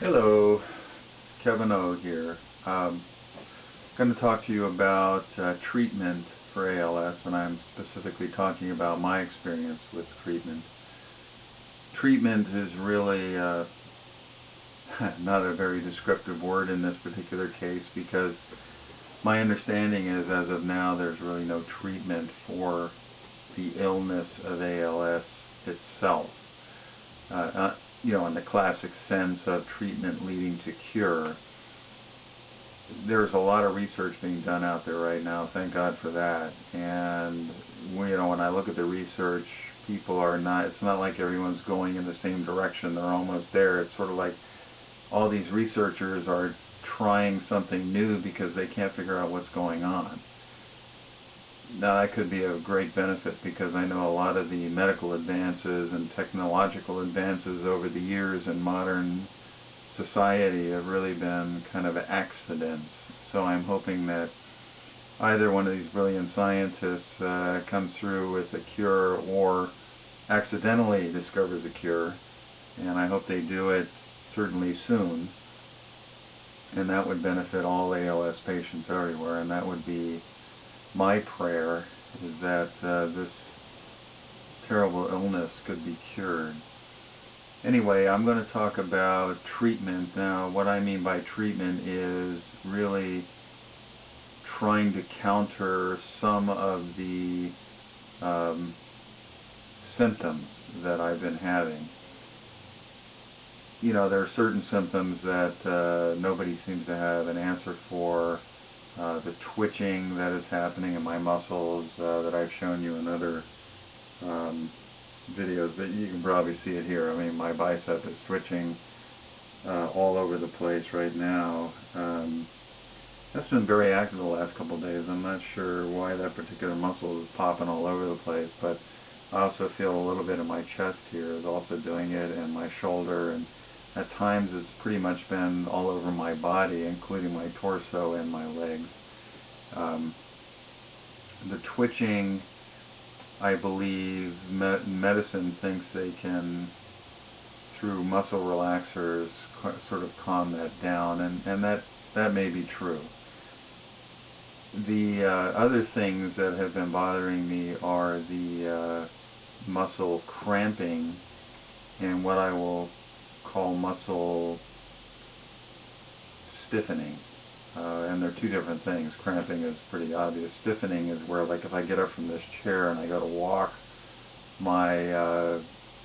Hello, Kevin O here. I'm going to talk to you about treatment for ALS, and I'm specifically talking about my experience with treatment. Treatment is really not a very descriptive word in this particular case, because my understanding is, as of now, there's really no treatment for the illness of ALS itself. In the classic sense of treatment leading to cure. There's a lot of research being done out there right now, thank God for that. And when I look at the research, it's not like everyone's going in the same direction, they're almost there. It's sort of like all these researchers are trying something new because they can't figure out what's going on. Now, that could be of great benefit, because I know a lot of the medical advances and technological advances over the years in modern society have really been kind of accidents. So I'm hoping that either one of these brilliant scientists comes through with a cure, or accidentally discovers a cure, and I hope they do it certainly soon, and that would benefit all ALS patients everywhere. And that would be my prayer, is that this terrible illness could be cured. Anyway, I'm going to talk about treatment. Now, what I mean by treatment is really trying to counter some of the symptoms that I've been having. There are certain symptoms that nobody seems to have an answer for. The twitching that is happening in my muscles that I've shown you in other videos, but you can probably see it here. I mean, my bicep is twitching all over the place right now. That's been very active the last couple of days. I'm not sure why that particular muscle is popping all over the place, but I also feel a little bit in my chest here is also doing it, and my shoulder, and at times it's pretty much been all over my body, including my torso and my legs. The twitching, I believe medicine thinks they can, through muscle relaxers, sort of calm that down, and that may be true. The other things that have been bothering me are the muscle cramping, and what I will call muscle stiffening. And they're two different things. Cramping is pretty obvious. Stiffening is where, like, if I get up from this chair and I go to walk, my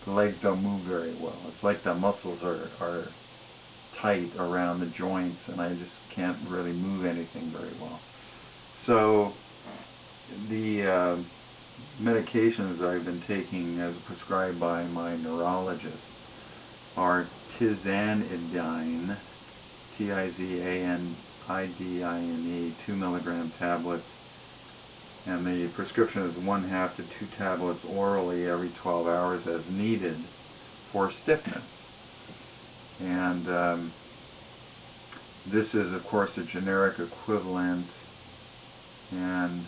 legs don't move very well. It's like the muscles are tight around the joints, and I just can't really move anything very well. So the medications I've been taking, as prescribed by my neurologist, are tizanidine, Tizanidine, 2 milligram tablets, and the prescription is 1/2 to 2 tablets orally every 12 hours as needed for stiffness. And this is, of course, a generic equivalent, and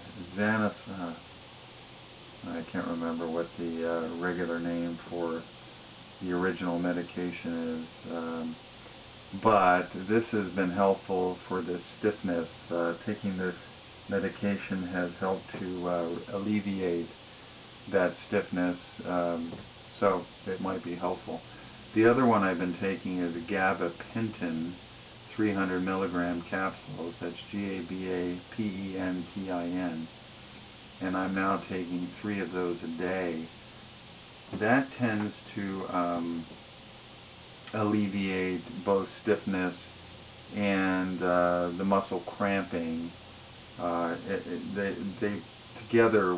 I can't remember what the regular name for the original medication is, but this has been helpful for this stiffness. Taking this medication has helped to alleviate that stiffness, so it might be helpful. The other one I've been taking is a gabapentin 300 milligram capsules. That's GABAPENTIN, and I'm now taking 3 of those a day. That tends to alleviate both stiffness and the muscle cramping.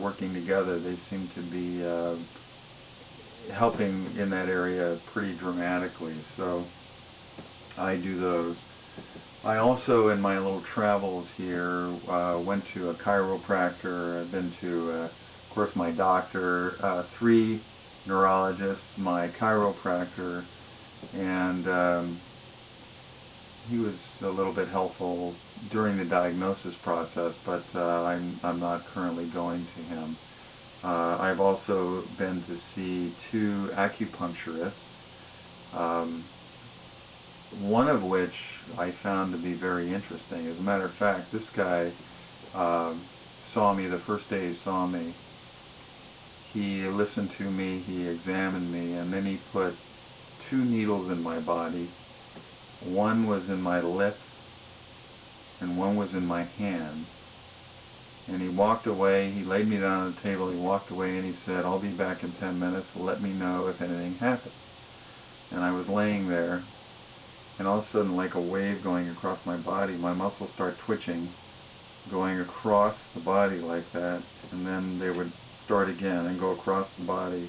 Working together, they seem to be helping in that area pretty dramatically. So I do those. I also, in my little travels here, went to a chiropractor. I've been to, of course, my doctor, 3 neurologists, my chiropractor, and he was a little bit helpful during the diagnosis process, but I'm not currently going to him. I've also been to see 2 acupuncturists. one of which I found to be very interesting. As a matter of fact, this guy saw me the first day he saw me. He listened to me, he examined me, and then he put 2 needles in my body. One was in my lip, and one was in my hand. And he walked away, he laid me down on the table, he walked away, and he said, "I'll be back in 10 minutes, let me know if anything happens." And I was laying there, and all of a sudden, like a wave going across my body, my muscles start twitching, going across the body like that, and then they would start again and go across the body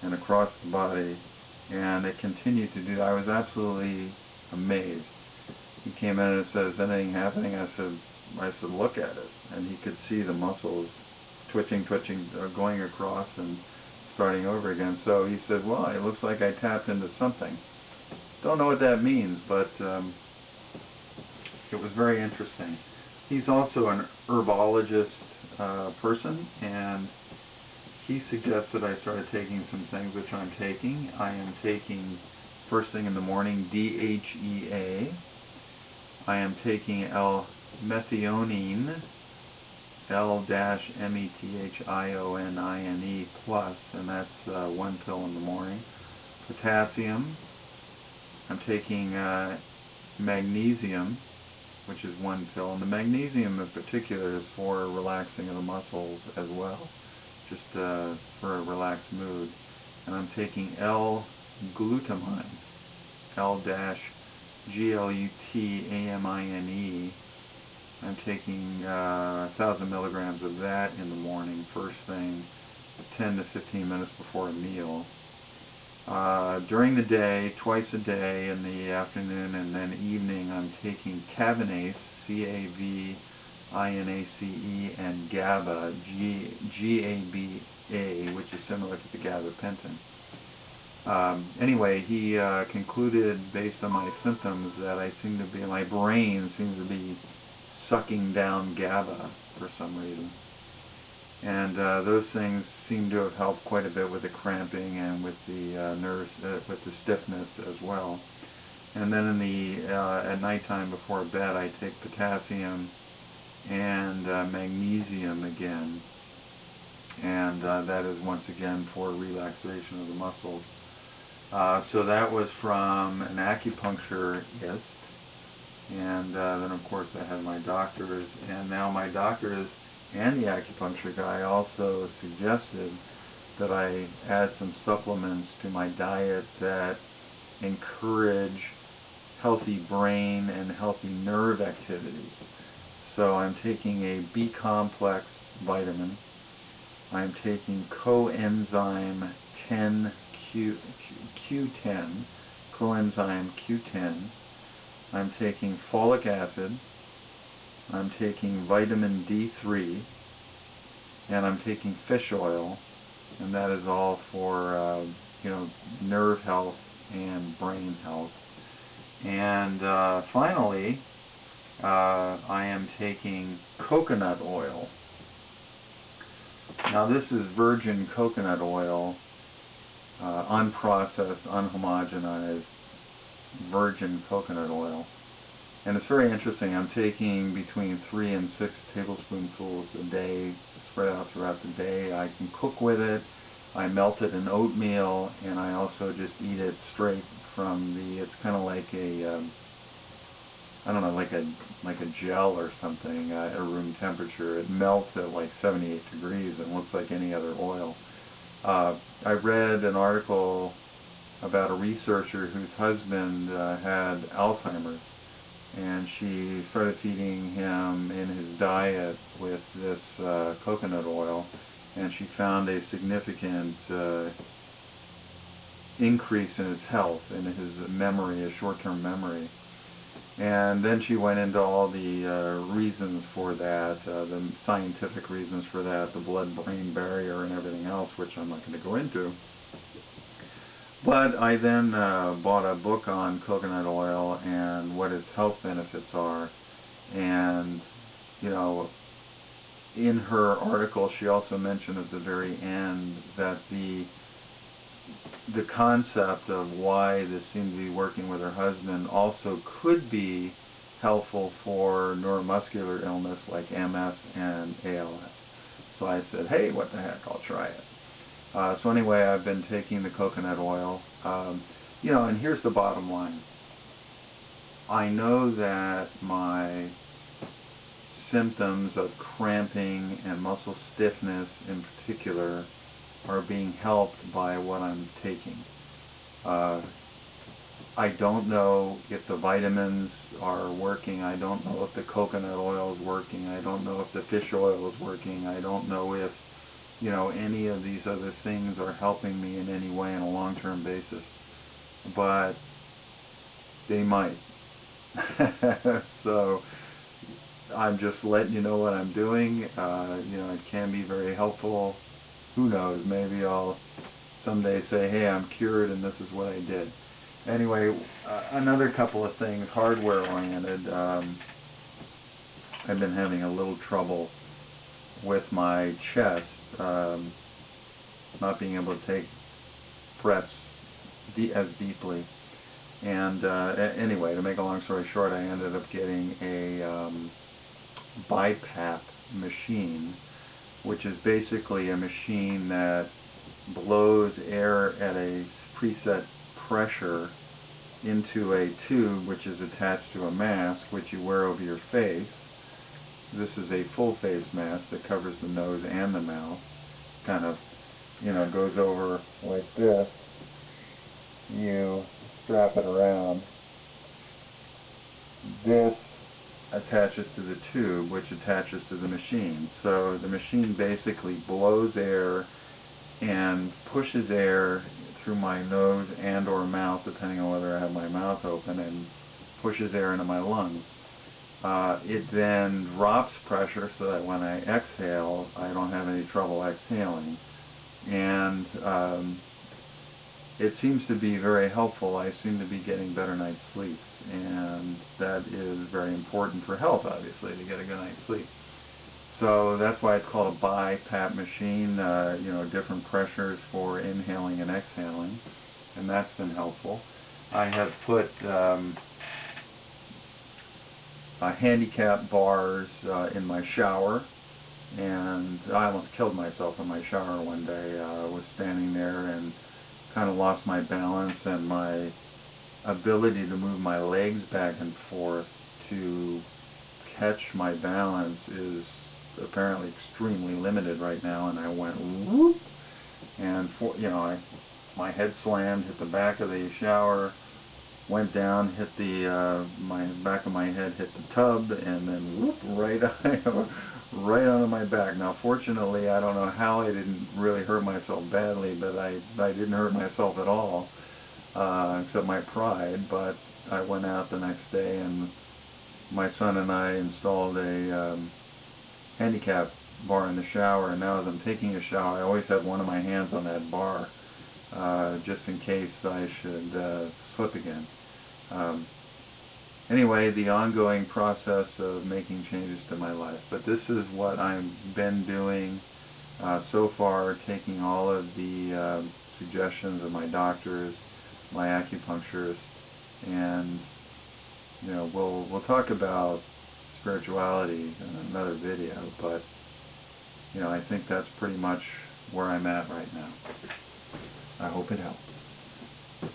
and across the body, and it continued to do that. I was absolutely amazed. He came in and said, "Is anything happening?" I said, "Look at it." And he could see the muscles twitching, going across and starting over again. So he said, "Well, it looks like I tapped into something." Don't know what that means, but it was very interesting. He's also an herbologist person, and he suggested I started taking some things which I'm taking. I am taking, first thing in the morning, DHEA. I am taking L-methionine, L-methionine plus, and that's 1 pill in the morning. Potassium. I'm taking magnesium, which is 1 pill, and the magnesium in particular is for relaxing of the muscles as well, just for a relaxed mood. And I'm taking L-glutamine, L-glutamine. I'm taking 1,000 milligrams of that in the morning, first thing, 10 to 15 minutes before a meal. During the day, twice a day, in the afternoon and then evening, I'm taking Cavinace, C-A-V-I-N-A-C-E, and GABA, G-A-B-A, which is similar to the gabapentin. Anyway, he concluded, based on my symptoms, that my brain seems to be sucking down GABA for some reason. And those things seem to have helped quite a bit with the cramping and with the nerves, with the stiffness as well. And then at nighttime before bed, I take potassium and magnesium again. And that is once again for relaxation of the muscles. So that was from an acupuncturist. And then of course I had my doctors, and now my doctors and the acupuncture guy also suggested that I add some supplements to my diet that encourage healthy brain and healthy nerve activity. So I'm taking a B-complex vitamin. I'm taking coenzyme Q10, coenzyme Q10. I'm taking folic acid. I'm taking vitamin D3, and I'm taking fish oil, and that is all for nerve health and brain health. And finally, I am taking coconut oil. Now this is virgin coconut oil, unprocessed, unhomogenized virgin coconut oil. And it's very interesting. I'm taking between 3 and 6 tablespoonfuls a day, spread out throughout the day. I can cook with it. I melt it in oatmeal, and I also just eat it straight from it's kind of like a, I don't know, like a gel or something at room temperature. It melts at like 78 degrees and looks like any other oil. I read an article about a researcher whose husband had Alzheimer's, and she started feeding him in his diet with this coconut oil, and she found a significant increase in his health, in his memory, his short-term memory. And then she went into all the reasons for that, the scientific reasons for that, the blood-brain barrier and everything else, which I'm not going to go into. But I then bought a book on coconut oil and what its health benefits are. And, in her article, she also mentioned at the very end that the the concept of why this seemed to be working with her husband also could be helpful for neuromuscular illness like MS and ALS. So I said, hey, what the heck, I'll try it. So anyway, I've been taking the coconut oil. And here's the bottom line. I know that my symptoms of cramping and muscle stiffness in particular are being helped by what I'm taking. I don't know if the vitamins are working. I don't know if the coconut oil is working. I don't know if the fish oil is working. I don't know if, any of these other things are helping me in any way on a long-term basis. But they might. So I'm just letting you know what I'm doing. It can be very helpful. Who knows? Maybe I'll someday say, hey, I'm cured and this is what I did. Anyway, another couple of things, hardware-oriented. I've been having a little trouble with my chest, not being able to take breaths as deeply. And anyway, to make a long story short, I ended up getting a Bipap Machine, which is basically a machine that blows air at a preset pressure into a tube which is attached to a mask which you wear over your face. This is a full face mask that covers the nose and the mouth. Kind of, goes over like this. You strap it around. This attaches to the tube which attaches to the machine. So the machine basically blows air and pushes air through my nose and or mouth, depending on whether I have my mouth open, and pushes air into my lungs. It then drops pressure so that when I exhale, I don't have any trouble exhaling. And it seems to be very helpful. I seem to be getting better night's sleep, and that is very important for health, obviously, to get a good night's sleep. So that's why it's called a Bipap Machine, different pressures for inhaling and exhaling, and that's been helpful. I have put handicap bars in my shower, and I almost killed myself in my shower one day. I was standing there and kind of lost my balance, and my ability to move my legs back and forth to catch my balance is apparently extremely limited right now, and I went whoop, and my head slammed, hit the back of the shower, went down, hit the my back of my head hit the tub, and then whoop, right onto my back. Now fortunately, I don't know how I didn't really hurt myself badly, but I didn't hurt myself at all, except my pride. But I went out the next day, and my son and I installed a handicap bar in the shower, and now as I'm taking a shower, I always have one of my hands on that bar, just in case I should slip again. Anyway, the ongoing process of making changes to my life. But this is what I've been doing so far, taking all of the suggestions of my doctors, my acupuncturist, and we'll talk about spirituality in another video, but I think that's pretty much where I'm at right now. I hope it helps.